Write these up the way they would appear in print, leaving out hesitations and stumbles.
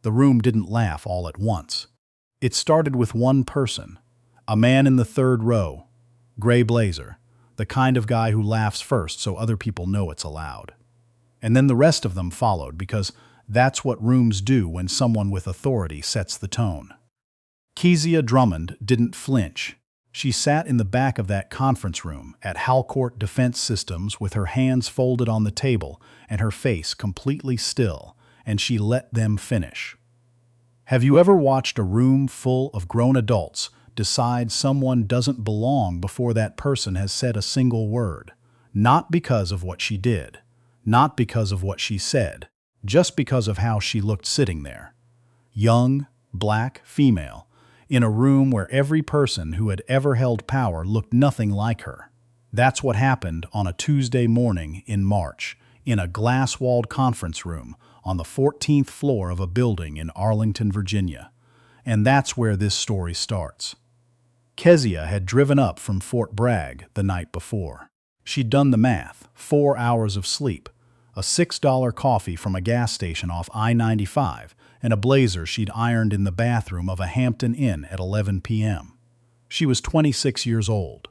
The room didn't laugh all at once. It started with one person, a man in the third row, gray blazer, the kind of guy who laughs first so other people know it's allowed. And then the rest of them followed because that's what rooms do when someone with authority sets the tone. Kezia Drummond didn't flinch. She sat in the back of that conference room at Halcourt Defense Systems with her hands folded on the table and her face completely still, and she let them finish. Have you ever watched a room full of grown adults decide someone doesn't belong before that person has said a single word? Not because of what she did, not because of what she said, just because of how she looked sitting there. Young, black, female, in a room where every person who had ever held power looked nothing like her. That's what happened on a Tuesday morning in March, in a glass-walled conference room on the 14th floor of a building in Arlington, Virginia. And that's where this story starts. Kezia had driven up from Fort Bragg the night before. She'd done the math, 4 hours of sleep, a $6 coffee from a gas station off I-95, and a blazer she'd ironed in the bathroom of a Hampton Inn at 11 p.m. She was 26 years old.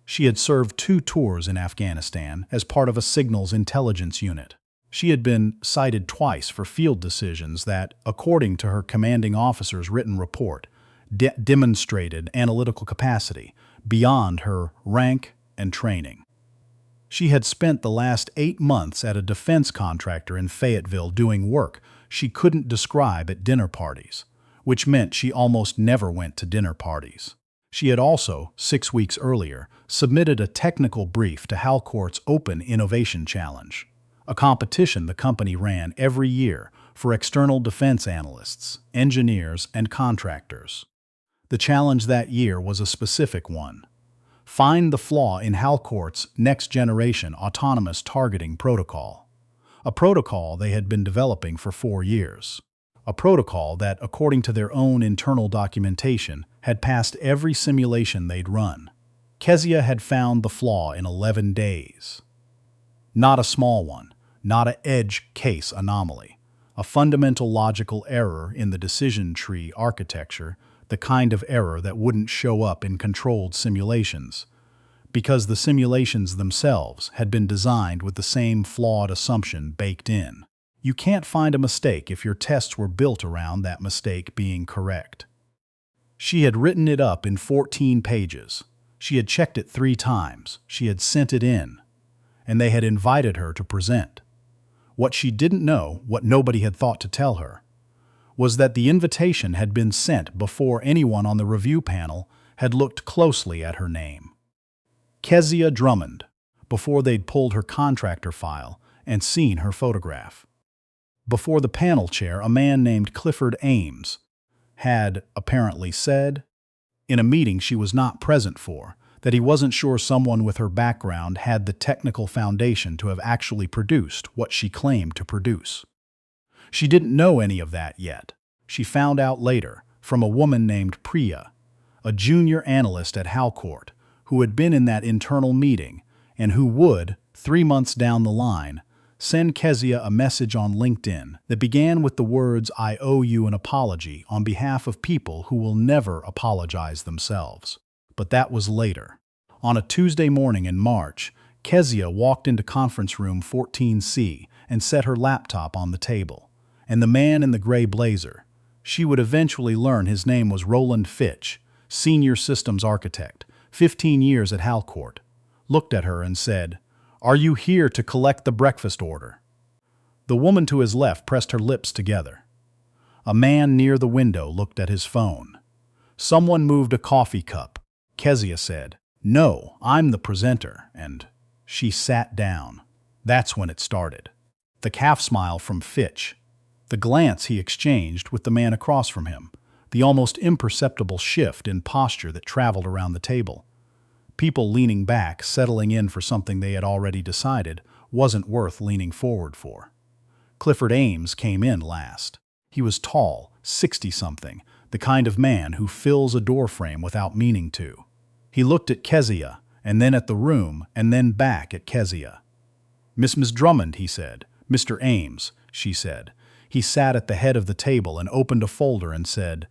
She had served 2 tours in Afghanistan as part of a signals intelligence unit. She had been cited twice for field decisions that, according to her commanding officer's written report, demonstrated analytical capacity beyond her rank and training. She had spent the last 8 months at a defense contractor in Fayetteville doing work she couldn't describe at dinner parties, which meant she almost never went to dinner parties. She had also, 6 weeks earlier, submitted a technical brief to Halcourt's Open Innovation Challenge, a competition the company ran every year for external defense analysts, engineers, and contractors. The challenge that year was a specific one. Find the flaw in Halcourt's next-generation autonomous targeting protocol, a protocol they had been developing for 4 years. A protocol that, according to their own internal documentation, had passed every simulation they'd run. Kezia had found the flaw in 11 days. Not a small one, not an edge case anomaly, a fundamental logical error in the decision tree architecture, the kind of error that wouldn't show up in controlled simulations, because the simulations themselves had been designed with the same flawed assumption baked in. You can't find a mistake if your tests were built around that mistake being correct. She had written it up in 14 pages. She had checked it 3 times. She had sent it in. And they had invited her to present. What she didn't know, what nobody had thought to tell her, was that the invitation had been sent before anyone on the review panel had looked closely at her name. Kezia Drummond, before they'd pulled her contractor file and seen her photograph. Before the panel chair, a man named Clifford Ames had apparently said, in a meeting she was not present for, that he wasn't sure someone with her background had the technical foundation to have actually produced what she claimed to produce. She didn't know any of that yet. She found out later from a woman named Priya, a junior analyst at Halcourt, who had been in that internal meeting and who would, 3 months down the line, send Kezia a message on LinkedIn that began with the words, "I owe you an apology on behalf of people who will never apologize themselves." But that was later. On a Tuesday morning in March, Kezia walked into conference room 14C and set her laptop on the table. And the man in the gray blazer, she would eventually learn his name was Roland Fitch, senior systems architect, 15 years at Halcourt, looked at her and said, "Are you here to collect the breakfast order?" The woman to his left pressed her lips together. A man near the window looked at his phone. Someone moved a coffee cup. Kezia said, "No, I'm the presenter," and she sat down. That's when it started. The half smile from Fitch, the glance he exchanged with the man across from him, the almost imperceptible shift in posture that traveled around the table. People leaning back, settling in for something they had already decided wasn't worth leaning forward for. Clifford Ames came in last. He was tall, 60-something, the kind of man who fills a doorframe without meaning to. He looked at Kezia, and then at the room, and then back at Kezia. Miss Drummond," he said. "Mr. Ames," she said. He sat at the head of the table and opened a folder and said,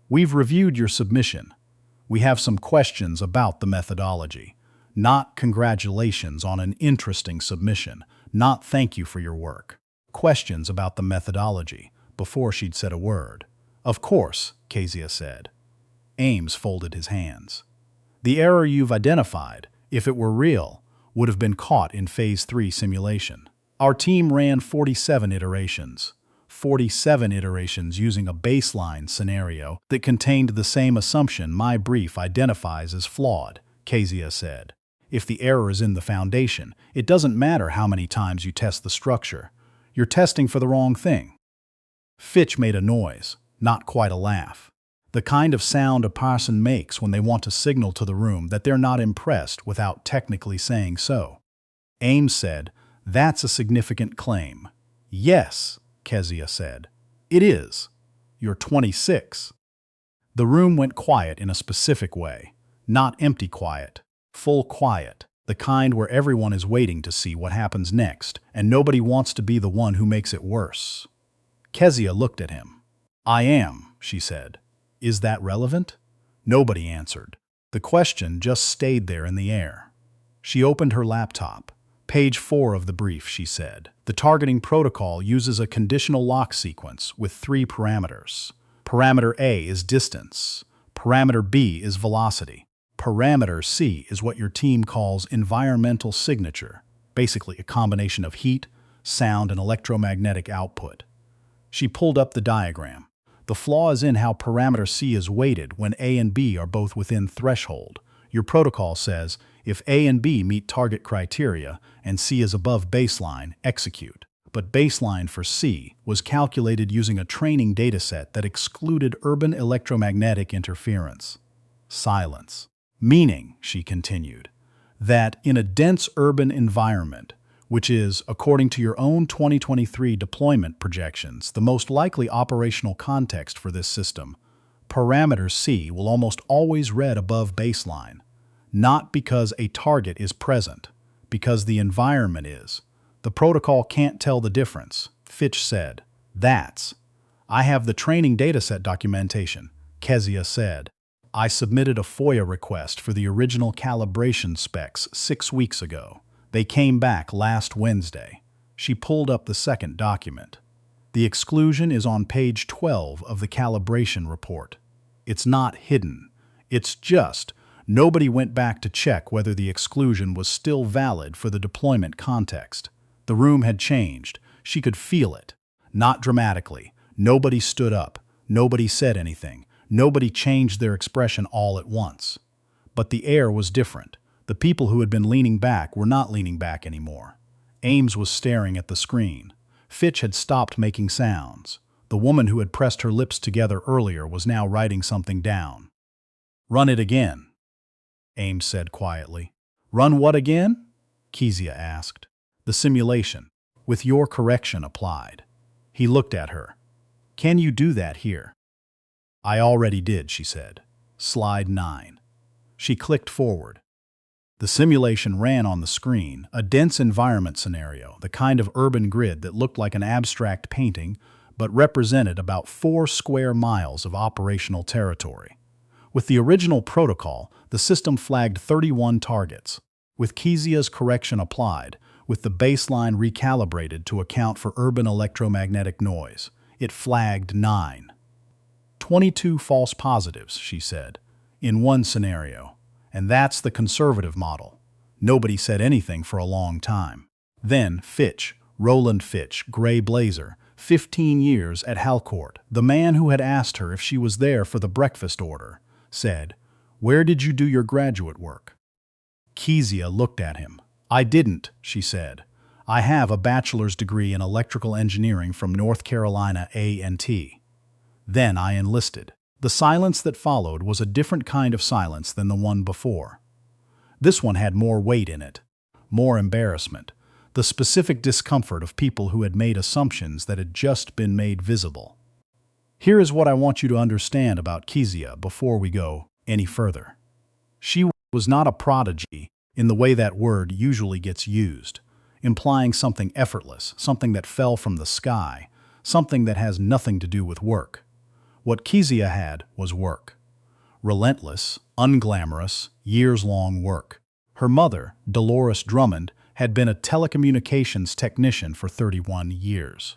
"We've reviewed your submission. We have some questions about the methodology. Not congratulations on an interesting submission, not thank you for your work. Questions about the methodology," before she'd said a word. "Of course," Kezia said. Ames folded his hands. "The error you've identified, if it were real, would have been caught in Phase 3 simulation. Our team ran 47 iterations. 47 iterations using a baseline scenario that contained the same assumption my brief identifies as flawed," Kezia said. "If the error is in the foundation, it doesn't matter how many times you test the structure. You're testing for the wrong thing." Fitch made a noise, not quite a laugh. The kind of sound a person makes when they want to signal to the room that they're not impressed without technically saying so. Ames said, "That's a significant claim." "Yes," Kezia said. "It is. You're 26. The room went quiet in a specific way. Not empty quiet. Full quiet. The kind where everyone is waiting to see what happens next, and nobody wants to be the one who makes it worse. Kezia looked at him. "I am," she said. "Is that relevant?" Nobody answered. The question just stayed there in the air. She opened her laptop. "Page 4 of the brief," she said. "The targeting protocol uses a conditional lock sequence with 3 parameters. Parameter A is distance. Parameter B is velocity. Parameter C is what your team calls environmental signature, basically a combination of heat, sound, and electromagnetic output." She pulled up the diagram. "The flaw is in how parameter C is weighted when A and B are both within threshold. Your protocol says, if A and B meet target criteria and C is above baseline, execute. But baseline for C was calculated using a training dataset that excluded urban electromagnetic interference." Silence. "Meaning," she continued, "that in a dense urban environment, which is, according to your own 2023 deployment projections, the most likely operational context for this system, parameter C will almost always read above baseline. Not because a target is present, because the environment is. The protocol can't tell the difference," Fitch said. I have the training dataset documentation," Kezia said. "I submitted a FOIA request for the original calibration specs 6 weeks ago. They came back last Wednesday." She pulled up the second document. "The exclusion is on page 12 of the calibration report. It's not hidden. It's just nobody went back to check whether the exclusion was still valid for the deployment context. The room had changed. She could feel it. Not dramatically. Nobody stood up. Nobody said anything. Nobody changed their expression all at once. But the air was different. The people who had been leaning back were not leaning back anymore." Ames was staring at the screen. Fitch had stopped making sounds. The woman who had pressed her lips together earlier was now writing something down. "Run it again," Ames said quietly. "Run what again?" Kezia asked. "The simulation, with your correction applied." He looked at her. "Can you do that here?" "I already did," she said. "Slide 9. She clicked forward. The simulation ran on the screen, a dense environment scenario, the kind of urban grid that looked like an abstract painting, but represented about 4 square miles of operational territory. With the original protocol, the system flagged 31 targets. With Kezia's correction applied, with the baseline recalibrated to account for urban electromagnetic noise, it flagged 9. 22 false positives, she said, in one scenario. And that's the conservative model. Nobody said anything for a long time. Then Fitch, Roland Fitch, gray blazer, 15 years at Halcourt, the man who had asked her if she was there for the breakfast order, said, "Where did you do your graduate work?" Kezia looked at him. "I didn't," she said. "I have a bachelor's degree in electrical engineering from North Carolina A&T. Then I enlisted." The silence that followed was a different kind of silence than the one before. This one had more weight in it, more embarrassment, the specific discomfort of people who had made assumptions that had just been made visible. Here is what I want you to understand about Kezia before we go any further. She was not a prodigy in the way that word usually gets used, implying something effortless, something that fell from the sky, something that has nothing to do with work. What Kezia had was work. Relentless, unglamorous, years-long work. Her mother, Dolores Drummond, had been a telecommunications technician for 31 years.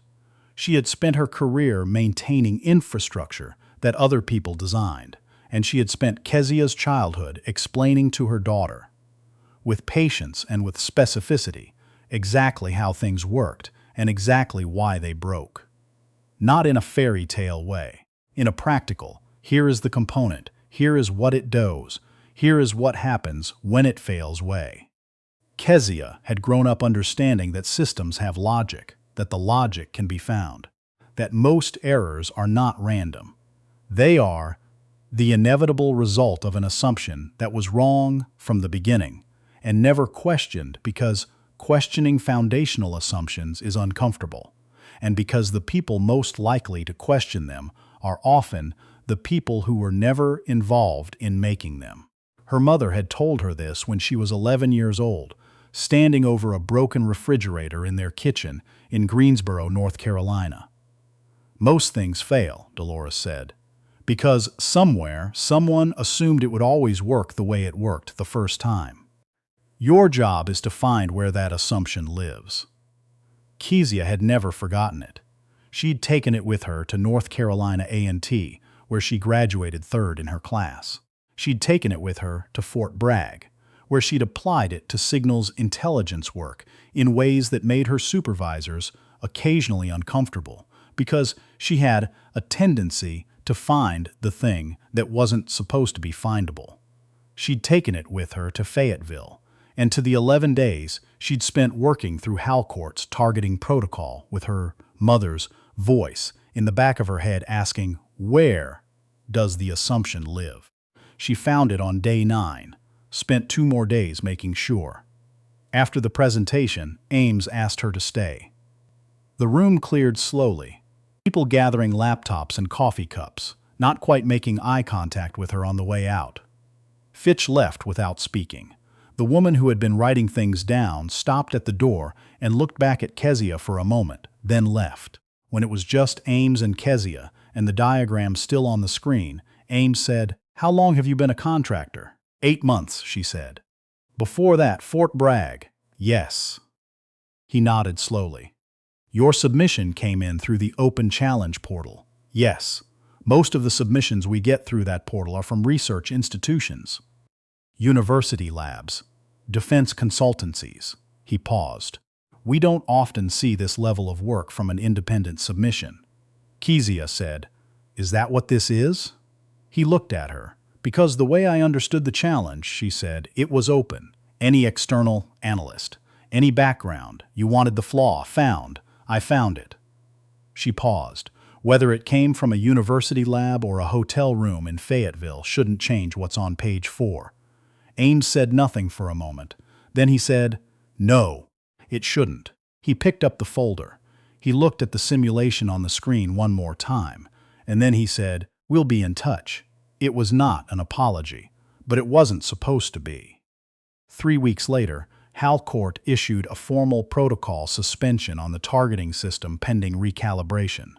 She had spent her career maintaining infrastructure that other people designed, and she had spent Kezia's childhood explaining to her daughter, with patience and with specificity, exactly how things worked and exactly why they broke. Not in a fairy tale way, in a practical, here is the component, here is what it does, here is what happens when it fails way. Kezia had grown up understanding that systems have logic, that the logic can be found, that most errors are not random. They are the inevitable result of an assumption that was wrong from the beginning and never questioned, because questioning foundational assumptions is uncomfortable, and because the people most likely to question them are often the people who were never involved in making them. Her mother had told her this when she was 11 years old, standing over a broken refrigerator in their kitchen in Greensboro, North Carolina. Most things fail, Dolores said, because somewhere someone assumed it would always work the way it worked the first time. Your job is to find where that assumption lives. Kezia had never forgotten it. She'd taken it with her to North Carolina A&T, where she graduated third in her class. She'd taken it with her to Fort Bragg, where she'd applied it to signals intelligence work in ways that made her supervisors occasionally uncomfortable, because she had a tendency to find the thing that wasn't supposed to be findable. She'd taken it with her to Fayetteville, and to the 11 days she'd spent working through Halcourt's targeting protocol with her mother's voice in the back of her head asking, where does the assumption live? She found it on day 9, spent 2 more days making sure. After the presentation, Ames asked her to stay. The room cleared slowly, people gathering laptops and coffee cups, not quite making eye contact with her on the way out. Fitch left without speaking. The woman who had been writing things down stopped at the door and looked back at Kezia for a moment, then left. When it was just Ames and Kezia, and the diagram still on the screen, Ames said, "How long have you been a contractor?" 8 months, she said. Before that, Fort Bragg. Yes. He nodded slowly. Your submission came in through the open challenge portal. Yes. Most of the submissions we get through that portal are from research institutions, university labs, defense consultancies. He paused. We don't often see this level of work from an independent submission. Kezia said, "Is that what this is?" He looked at her. Because the way I understood the challenge, she said, it was open. Any external analyst, any background, you wanted the flaw found, I found it. She paused. Whether it came from a university lab or a hotel room in Fayetteville shouldn't change what's on page 4. Ames said nothing for a moment. Then he said, "No, it shouldn't." He picked up the folder. He looked at the simulation on the screen one more time, and then he said, "We'll be in touch." It was not an apology, but it wasn't supposed to be. 3 weeks later, Halcourt issued a formal protocol suspension on the targeting system pending recalibration.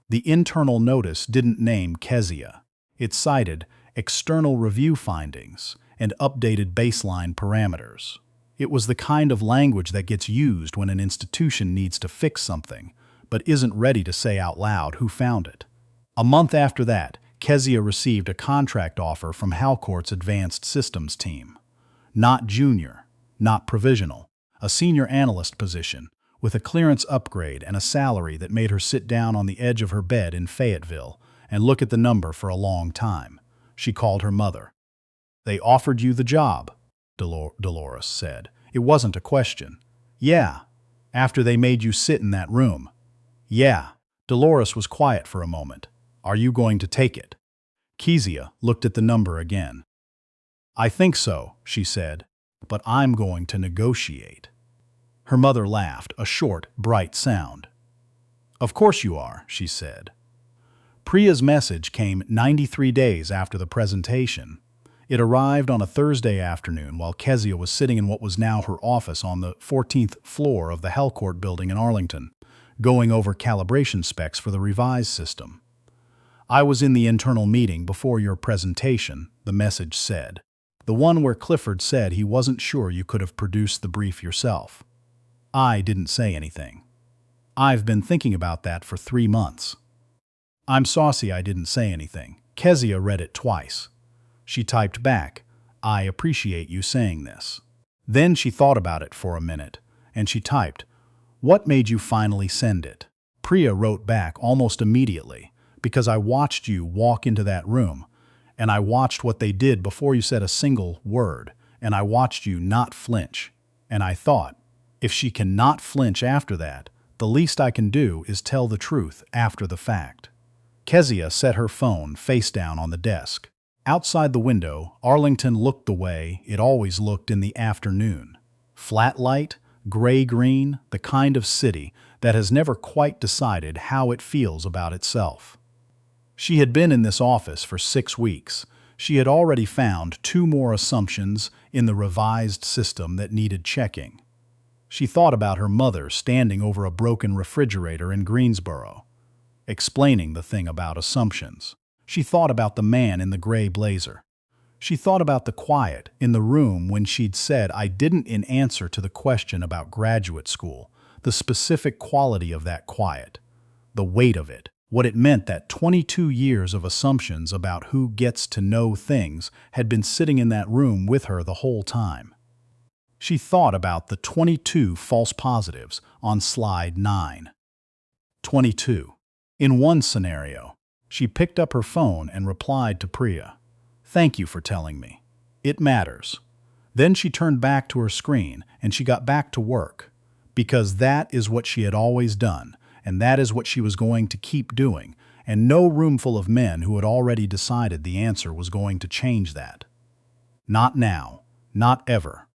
The internal notice didn't name Kezia. It cited external review findings and updated baseline parameters. It was the kind of language that gets used when an institution needs to fix something, but isn't ready to say out loud who found it. A month after that, Kezia received a contract offer from Halcourt's advanced systems team. Not junior, not provisional, a senior analyst position, with a clearance upgrade and a salary that made her sit down on the edge of her bed in Fayetteville and look at the number for a long time. She called her mother. "They offered you the job," Dolores said. "It wasn't a question." "Yeah. After they made you sit in that room." "Yeah." Dolores was quiet for a moment. "Are you going to take it?" Kezia looked at the number again. "I think so," she said, "but I'm going to negotiate." Her mother laughed, a short, bright sound. "Of course you are," she said. Priya's message came 93 days after the presentation. It arrived on a Thursday afternoon while Kezia was sitting in what was now her office on the 14th floor of the Halcourt building in Arlington. going over calibration specs for the revised system. "I was in the internal meeting before your presentation," the message said. "The one where Clifford said he wasn't sure you could have produced the brief yourself." I didn't say anything. "I've been thinking about that for 3 months. I'm saucy I didn't say anything." Kezia read it twice. She typed back, "I appreciate you saying this." Then she thought about it for a minute, and she typed, "What made you finally send it?" Priya wrote back almost immediately, "Because I watched you walk into that room, and I watched what they did before you said a single word, and I watched you not flinch. And I thought, if she cannot flinch after that, the least I can do is tell the truth after the fact." Kezia set her phone face down on the desk. Outside the window, Arlington looked the way it always looked in the afternoon. Flat light, gray-green, the kind of city that has never quite decided how it feels about itself. She had been in this office for 6 weeks. She had already found 2 more assumptions in the revised system that needed checking. She thought about her mother standing over a broken refrigerator in Greensboro, explaining the thing about assumptions. She thought about the man in the gray blazer. She thought about the quiet in the room when she'd said, "I didn't," in answer to the question about graduate school, the specific quality of that quiet, the weight of it, what it meant that 22 years of assumptions about who gets to know things had been sitting in that room with her the whole time. She thought about the 22 false positives on slide 9. 22. In one scenario, she picked up her phone and replied to Priya, "Thank you for telling me. It matters." Then she turned back to her screen and she got back to work, because that is what she had always done, and that is what she was going to keep doing, and no roomful of men who had already decided the answer was going to change that. Not now, not ever.